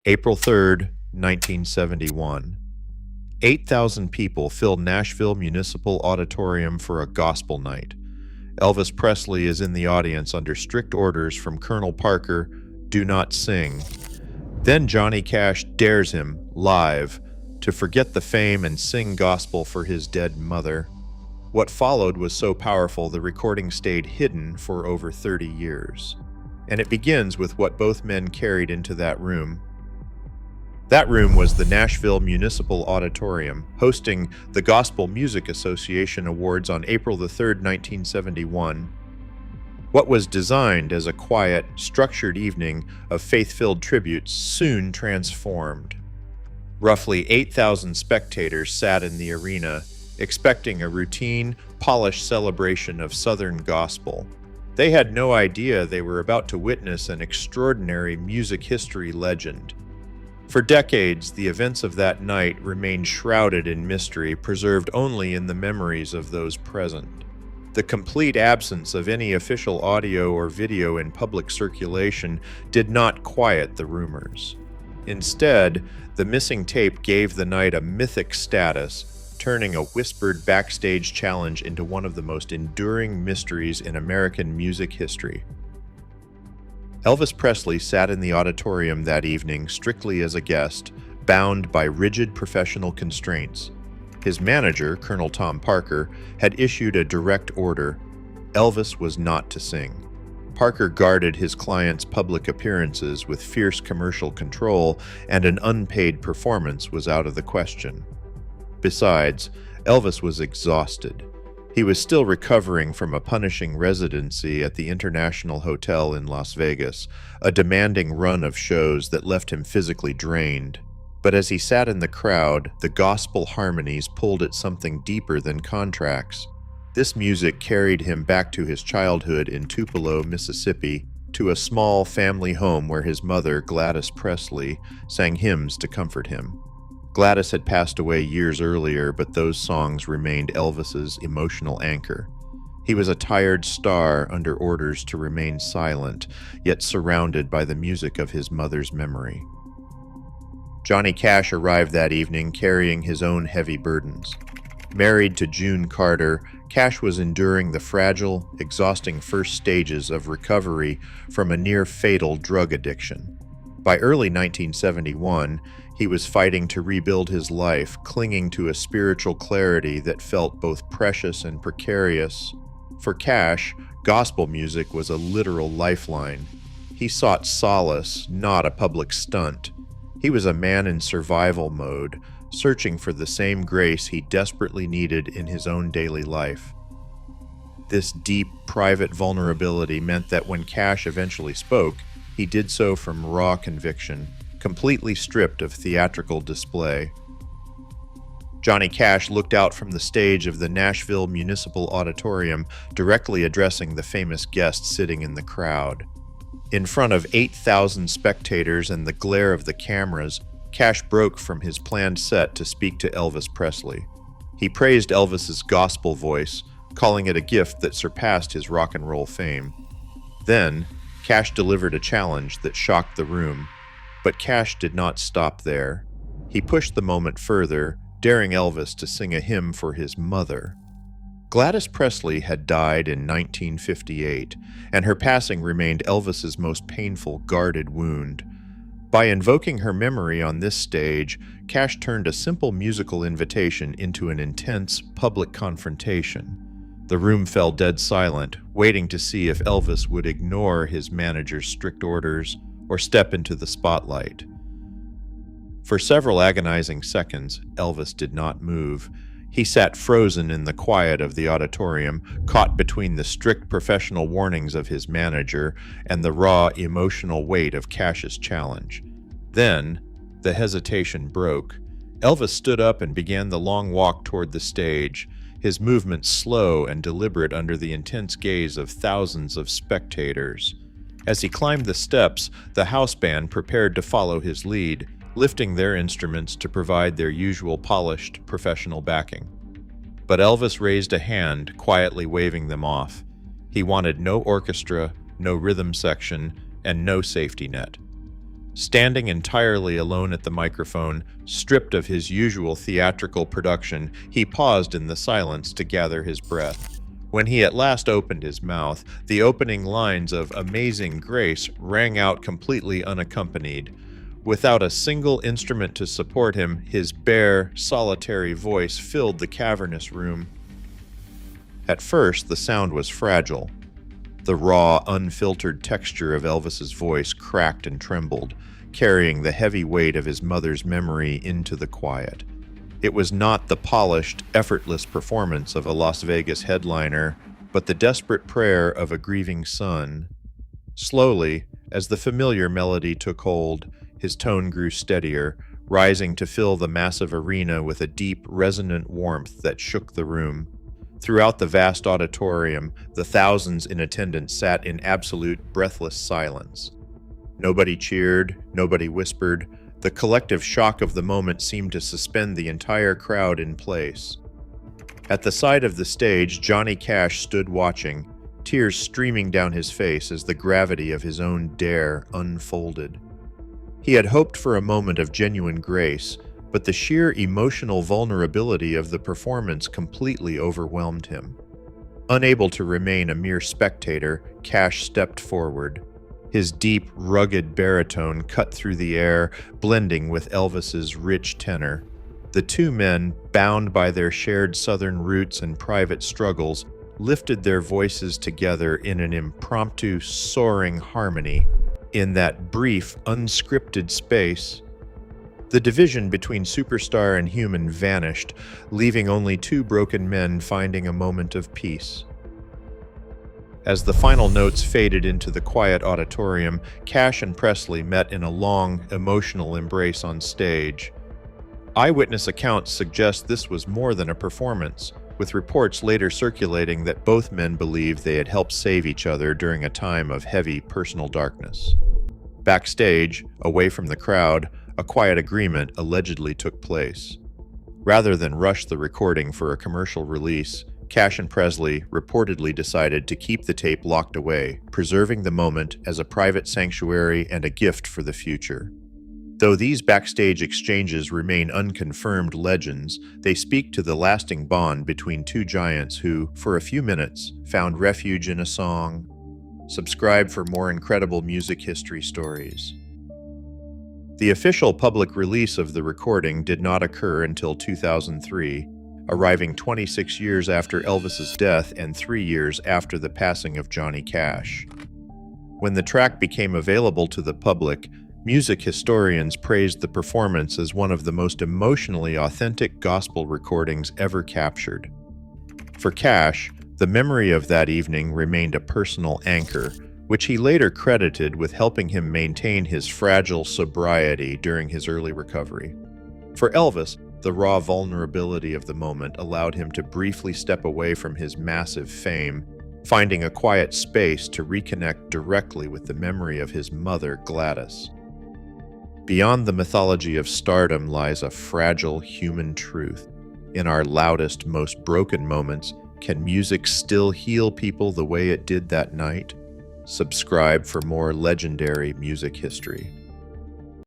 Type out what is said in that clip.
April 3rd, 1971. 8,000 people filled Nashville Municipal Auditorium for a gospel night. Elvis Presley is in the audience under strict orders from Colonel Parker, "Do not sing." Then Johnny Cash dares him, live, to forget the fame and sing gospel for his dead mother. What followed was so powerful the recording stayed hidden for over 30 years. And it begins with what both men carried into that room. That room was the Nashville Municipal Auditorium, hosting the Gospel Music Association Awards on April 3rd, 1971. What was designed as a quiet, structured evening of faith-filled tributes soon transformed. Roughly 8,000 spectators sat in the arena, expecting a routine, polished celebration of Southern gospel. They had no idea they were about to witness an extraordinary music history legend. For decades, the events of that night remained shrouded in mystery, preserved only in the memories of those present. The complete absence of any official audio or video in public circulation did not quiet the rumors. Instead, the missing tape gave the night a mythic status, turning a whispered backstage challenge into one of the most enduring mysteries in American music history. Elvis Presley sat in the auditorium that evening strictly as a guest, bound by rigid professional constraints. His manager, Colonel Tom Parker, had issued a direct order. Elvis was not to sing. Parker guarded his client's public appearances with fierce commercial control, and an unpaid performance was out of the question. Besides, Elvis was exhausted. He was still recovering from a punishing residency at the International Hotel in Las Vegas, a demanding run of shows that left him physically drained. But as he sat in the crowd, the gospel harmonies pulled at something deeper than contracts. This music carried him back to his childhood in Tupelo, Mississippi, to a small family home where his mother, Gladys Presley, sang hymns to comfort him. Gladys had passed away years earlier, but those songs remained Elvis's emotional anchor. He was a tired star under orders to remain silent, yet surrounded by the music of his mother's memory. Johnny Cash arrived that evening carrying his own heavy burdens. Married to June Carter, Cash was enduring the fragile, exhausting first stages of recovery from a near-fatal drug addiction. By early 1971, he was fighting to rebuild his life, clinging to a spiritual clarity that felt both precious and precarious. For Cash, gospel music was a literal lifeline. He sought solace, not a public stunt. He was a man in survival mode, searching for the same grace he desperately needed in his own daily life. This deep, private vulnerability meant that when Cash eventually spoke, he did so from raw conviction, completely stripped of theatrical display. Johnny Cash looked out from the stage of the Nashville Municipal Auditorium, directly addressing the famous guest sitting in the crowd. In front of 8,000 spectators and the glare of the cameras, Cash broke from his planned set to speak to Elvis Presley. He praised Elvis's gospel voice, calling it a gift that surpassed his rock and roll fame. Then, Cash delivered a challenge that shocked the room. But Cash did not stop there. He pushed the moment further, daring Elvis to sing a hymn for his mother. Gladys Presley had died in 1958, and her passing remained Elvis's most painful, guarded wound. By invoking her memory on this stage, Cash turned a simple musical invitation into an intense, public confrontation. The room fell dead silent, waiting to see if Elvis would ignore his manager's strict orders or step into the spotlight. For several agonizing seconds, Elvis did not move. He sat frozen in the quiet of the auditorium, caught between the strict professional warnings of his manager and the raw, emotional weight of Cash's challenge. Then, the hesitation broke. Elvis stood up and began the long walk toward the stage, his movements slow and deliberate under the intense gaze of thousands of spectators. As he climbed the steps, the house band prepared to follow his lead, lifting their instruments to provide their usual polished, professional backing. But Elvis raised a hand, quietly waving them off. He wanted no orchestra, no rhythm section, and no safety net. Standing entirely alone at the microphone, stripped of his usual theatrical production, he paused in the silence to gather his breath. When he at last opened his mouth, the opening lines of Amazing Grace rang out completely unaccompanied. Without a single instrument to support him, his bare, solitary voice filled the cavernous room. At first, the sound was fragile. The raw, unfiltered texture of Elvis's voice cracked and trembled, carrying the heavy weight of his mother's memory into the quiet. It was not the polished, effortless performance of a Las Vegas headliner, but the desperate prayer of a grieving son. Slowly, as the familiar melody took hold, his tone grew steadier, rising to fill the massive arena with a deep, resonant warmth that shook the room. Throughout the vast auditorium, the thousands in attendance sat in absolute, breathless silence. Nobody cheered, nobody whispered. The collective shock of the moment seemed to suspend the entire crowd in place. At the side of the stage, Johnny Cash stood watching, tears streaming down his face as the gravity of his own dare unfolded. He had hoped for a moment of genuine grace, but the sheer emotional vulnerability of the performance completely overwhelmed him. Unable to remain a mere spectator, Cash stepped forward. His deep, rugged baritone cut through the air, blending with Elvis's rich tenor. The two men, bound by their shared Southern roots and private struggles, lifted their voices together in an impromptu, soaring harmony. In that brief, unscripted space, the division between superstar and human vanished, leaving only two broken men finding a moment of peace. As the final notes faded into the quiet auditorium, Cash and Presley met in a long, emotional embrace on stage. Eyewitness accounts suggest this was more than a performance, with reports later circulating that both men believed they had helped save each other during a time of heavy personal darkness. Backstage, away from the crowd, a quiet agreement allegedly took place. Rather than rush the recording for a commercial release, Cash and Presley reportedly decided to keep the tape locked away, preserving the moment as a private sanctuary and a gift for the future. Though these backstage exchanges remain unconfirmed legends, they speak to the lasting bond between two giants who, for a few minutes, found refuge in a song. Subscribe for more incredible music history stories. The official public release of the recording did not occur until 2003, arriving 26 years after Elvis's death and 3 years after the passing of Johnny Cash. When the track became available to the public, music historians praised the performance as one of the most emotionally authentic gospel recordings ever captured. For Cash, the memory of that evening remained a personal anchor, which he later credited with helping him maintain his fragile sobriety during his early recovery. For Elvis, the raw vulnerability of the moment allowed him to briefly step away from his massive fame, finding a quiet space to reconnect directly with the memory of his mother, Gladys. Beyond the mythology of stardom lies a fragile human truth. In our loudest, most broken moments, can music still heal people the way it did that night? Subscribe for more legendary music history.